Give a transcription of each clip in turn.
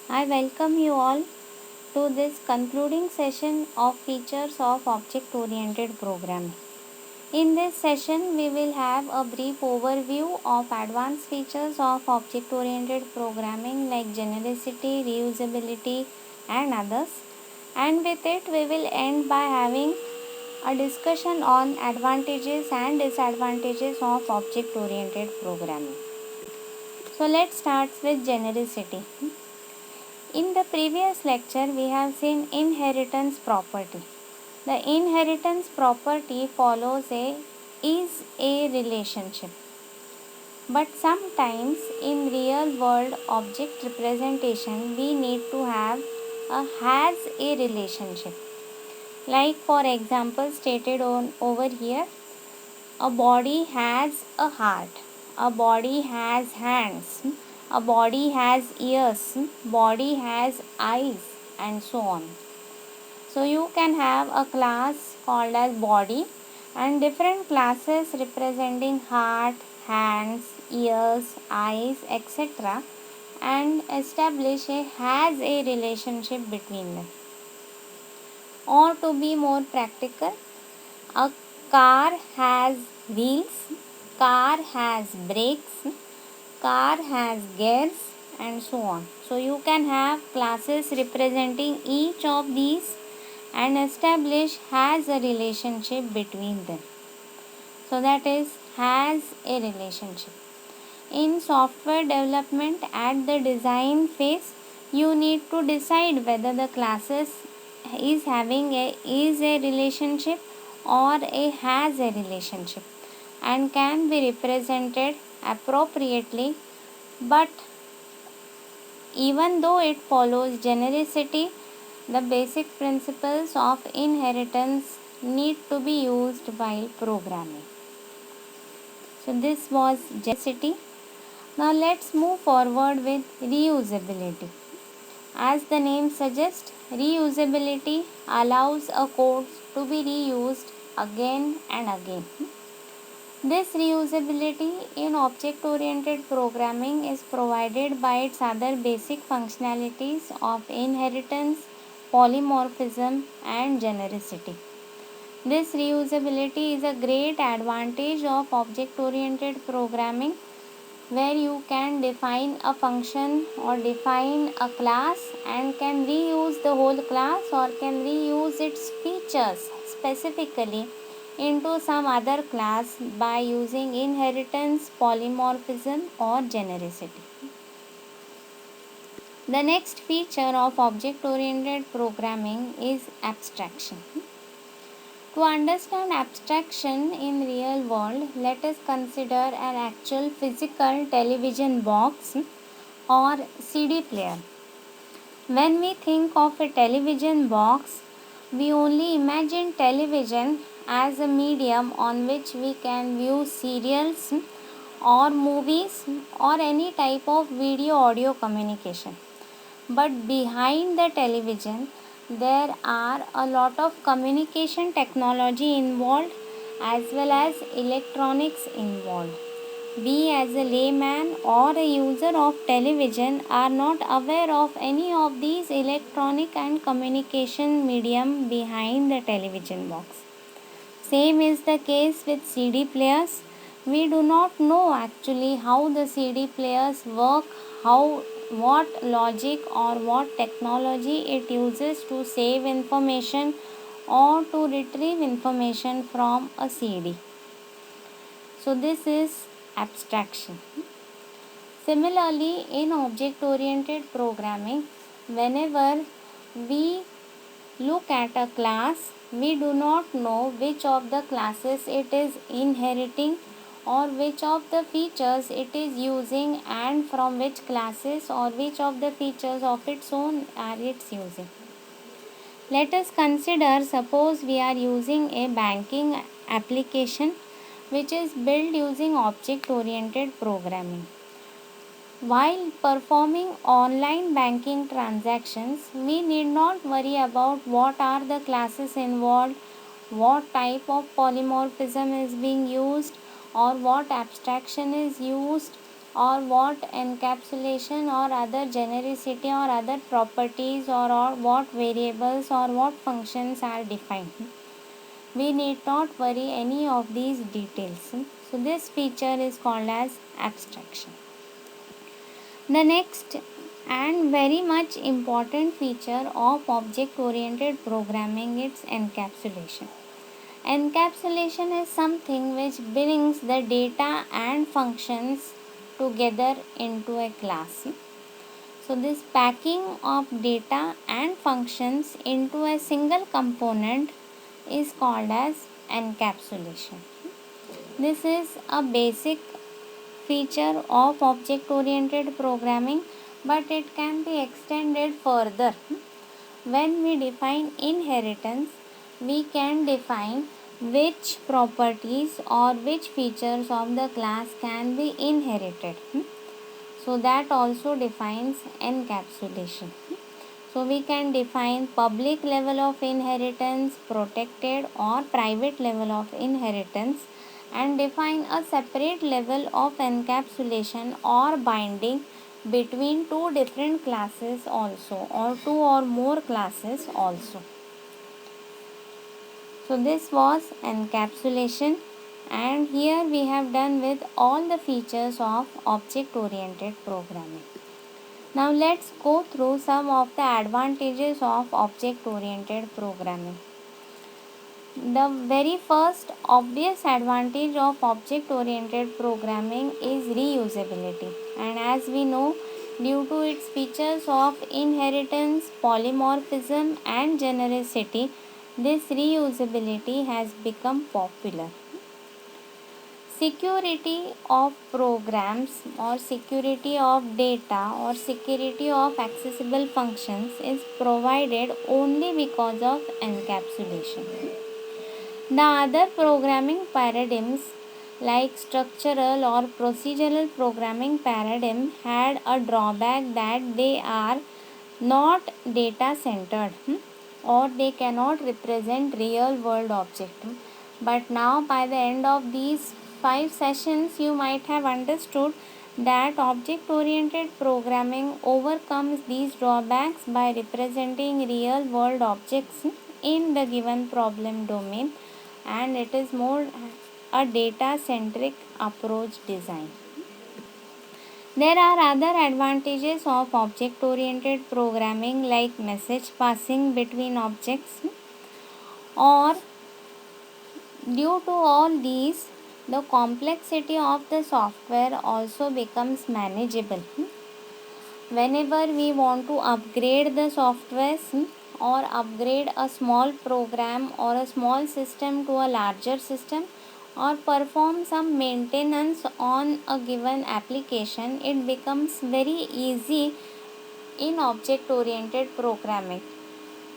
I welcome you all to this concluding session of features of object oriented programming. In this session, we will have a brief overview of advanced features of object oriented programming like genericity, reusability, and others. And with it, we will end by having a discussion on advantages and disadvantages of object oriented programming. So, let's start with genericity. In the previous lecture, we have seen inheritance property. The inheritance property follows a is a relationship. But sometimes in real world object representation, we need to have a has a relationship. Like for example stated on over here, a body has a heart, a body has hands, a body has ears, body has eyes, and so on. So you can have a class called as body and different classes representing heart, hands, ears, eyes, etc. and establish a has a relationship between them. Or to be more practical, a car has wheels, car has brakes, car has gears, and so on. So you can have classes representing each of these and establish has a relationship between them. So that is has a relationship. In software development at the design phase, you need to decide whether the classes is having a is a relationship or a has a relationship and can be represented appropriately, but even though it follows genericity, the basic principles of inheritance need to be used while programming. So this was genericity. Now let's move forward with reusability. As the name suggests, reusability allows a code to be reused again and again. This reusability in object oriented programming is provided by its other basic functionalities of inheritance, polymorphism, and genericity. This reusability is a great advantage of object oriented programming where you can define a function or define a class and can reuse the whole class or can reuse its features specifically into some other class by using inheritance, polymorphism, or genericity. The next feature of object oriented programming is abstraction. To understand abstraction in real world, let us consider an actual physical television box or CD player. When we think of a television box, we only imagine television as a medium on which we can view serials or movies or any type of video audio communication. But behind the television, there are a lot of communication technology involved as well as electronics involved. We, as a layman or a user of television, are not aware of any of these electronic and communication medium behind the television box. Same is the case with CD players. We do not know actually how the CD players work, what logic or what technology it uses to save information or to retrieve information from a CD. So this is abstraction. Similarly, in object oriented programming, whenever we look at a class, we do not know which of the classes it is inheriting or which of the features it is using and from which classes or which of the features of its own are it's using. Let us consider, suppose we are using a banking application which is built using object oriented programming. While performing online banking transactions, we need not worry about what are the classes involved, what type of polymorphism is being used, or what abstraction is used or what encapsulation or other genericity or other properties or what variables or what functions are defined. We need not worry any of these details. So this feature is called as abstraction. The next and very much important feature of object oriented programming is encapsulation. Encapsulation is something which brings the data and functions together into a class. So this packing of data and functions into a single component is called as encapsulation. This is a basic feature of object oriented programming, but it can be extended further. When we define inheritance, we can define which properties or which features of the class can be inherited. So that also defines encapsulation. So we can define public level of inheritance, protected or private level of inheritance, and define a separate level of encapsulation or binding between two different classes also, or two or more classes also. So this was encapsulation, and here we have done with all the features of object oriented programming. Now let's go through some of the advantages of object oriented programming. The very first obvious advantage of object oriented programming is reusability, and as we know, due to its features of inheritance, polymorphism and genericity, this reusability has become popular. Security of programs or security of data or security of accessible functions is provided only because of encapsulation. The other programming paradigms like structural or procedural programming paradigm had a drawback that they are not data centered, or they cannot represent real world object. But now by the end of these 5 sessions you might have understood that object oriented programming overcomes these drawbacks by representing real world objects in the given problem domain, and it is more a data centric approach design. There are other advantages of object oriented programming like message passing between objects, or due to all these, the complexity of the software also becomes manageable. Whenever we want to upgrade the software or upgrade a small program or a small system to a larger system, or perform some maintenance on a given application, it becomes very easy in object oriented programming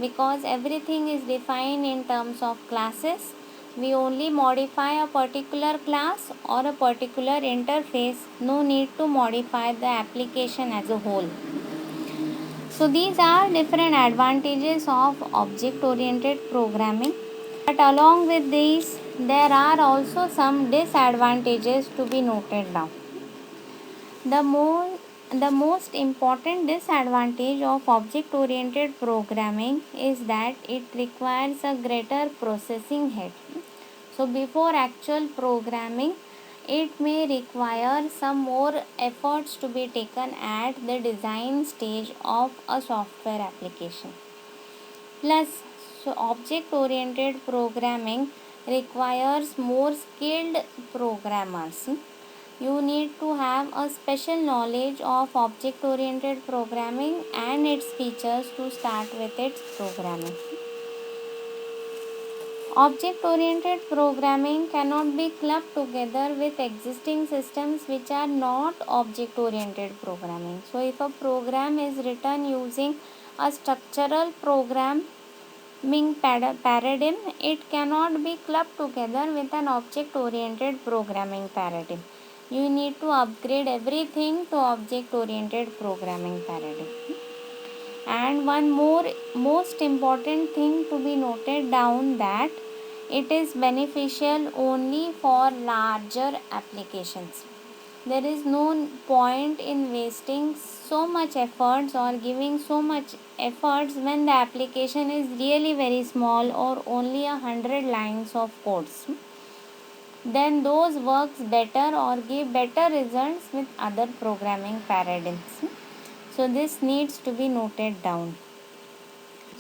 because everything is defined in terms of classes. We only modify a particular class or a particular interface, no need to modify the application as a whole. So these are different advantages of object oriented programming, but along with these there are also some disadvantages to be noted down. The most important disadvantage of object oriented programming is that it requires a greater processing head. So before actual programming, it may require some more efforts to be taken at the design stage of a software application. Plus, so object oriented programming requires more skilled programmers. You need to have a special knowledge of object oriented programming and its features to start with its programming. Object oriented programming cannot be clubbed together with existing systems which are not object oriented programming. So if a program is written using a structural programming paradigm, it cannot be clubbed together with an object oriented programming paradigm. You need to upgrade everything to object oriented programming paradigm. And one more most important thing to be noted down, that it is beneficial only for larger applications. there is no point in wasting so much efforts or giving so much efforts when the application is really very small or only 100 lines of codes. Then those works better or give better results with other programming paradigms. So this needs to be noted down.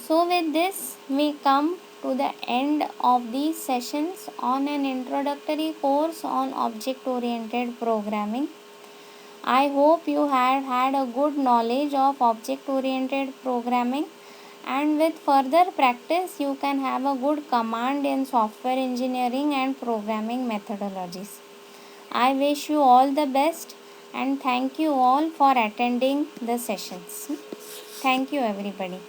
So with this we come to the end of these sessions on an introductory course on object oriented programming. I hope you have had a good knowledge of object oriented programming, and with further practice you can have a good command in software engineering and programming methodologies. I wish you all the best and thank you all for attending the sessions. Thank you everybody.